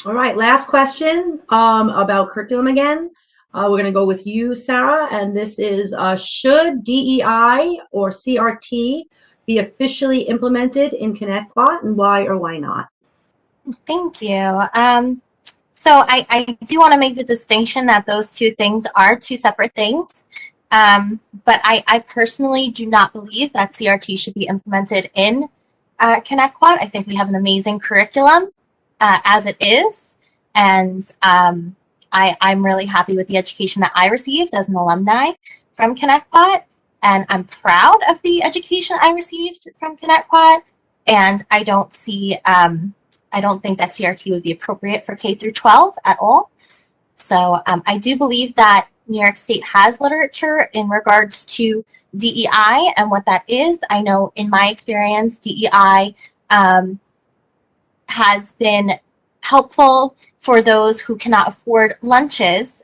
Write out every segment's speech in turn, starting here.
All right, last question about curriculum again. We're going to go with you, Sarah, and this is should DEI or CRT be officially implemented in Connetquot, and why or why not? Thank you. So I do want to make the distinction that those two things are two separate things. But I personally do not believe that CRT should be implemented in Connetquot. I think we have an amazing curriculum as it is. And I'm really happy with the education that I received as an alumni from Connetquot. And I'm proud of the education I received from Connetquot. And I don't think that CRT would be appropriate for K through 12 at all. So I do believe that New York State has literature in regards to DEI and what that is. I know in my experience, DEI has been helpful for those who cannot afford lunches,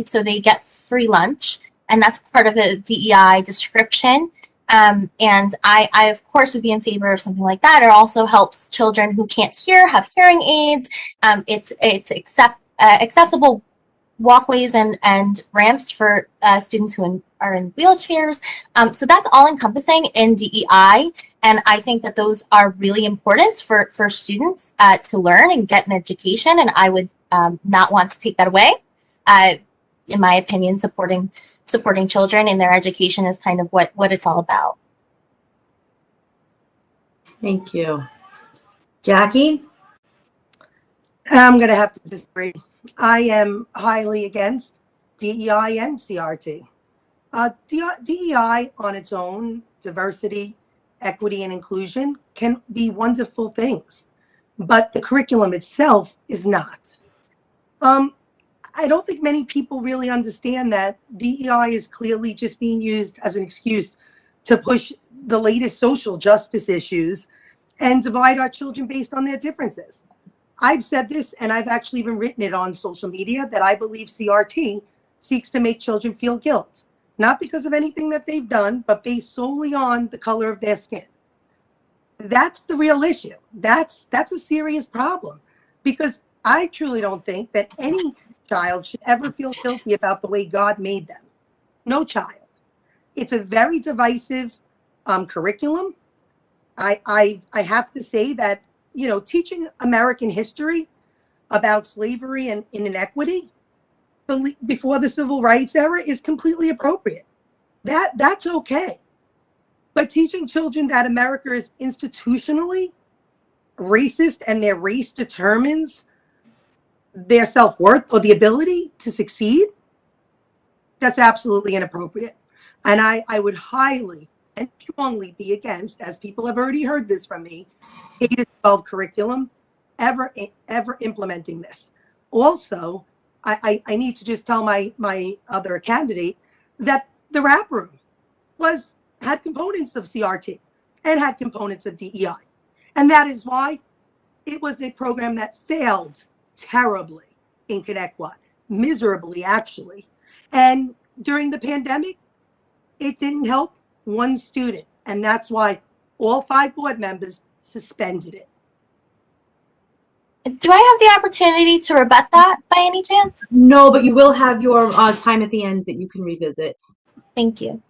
so they get free lunch, and that's part of the DEI description. And I, of course, would be in favor of something like that. It also helps children who can't hear have hearing aids. It's accessible walkways and ramps for students who are in wheelchairs. So that's all encompassing in DEI. And I think that those are really important for students to learn and get an education. And I would not want to take that away. In my opinion, supporting children in their education is kind of what it's all about. Thank you. Jackie? I'm going to have to disagree. I am highly against DEI and CRT. DEI on its own, diversity, equity, and inclusion, can be wonderful things, but the curriculum itself is not. I don't think many people really understand that DEI is clearly just being used as an excuse to push the latest social justice issues and divide our children based on their differences. I've said this, and I've actually even written it on social media, that I believe CRT seeks to make children feel guilt, not because of anything that they've done, but based solely on the color of their skin. That's the real issue. That's a serious problem, because I truly don't think that any child should ever feel guilty about the way God made them. No child. It's a very divisive curriculum. I have to say that, you know, teaching American history about slavery and inequity before the civil rights era is completely appropriate. That's okay. But teaching children that America is institutionally racist and their race determines their self-worth or the ability to succeed, that's absolutely inappropriate. And I would highly and strongly be against, as people have already heard this from me, K-12 curriculum ever implementing this. Also, I need to just tell my other candidate that the rap room had components of CRT and had components of DEI. And that is why it was a program that failed terribly in Connetquot, miserably actually. And during the pandemic, it didn't help one student. And that's why all 5 board members suspended it. Do I have the opportunity to rebut that by any chance? No, but you will have your time at the end that you can revisit. Thank you.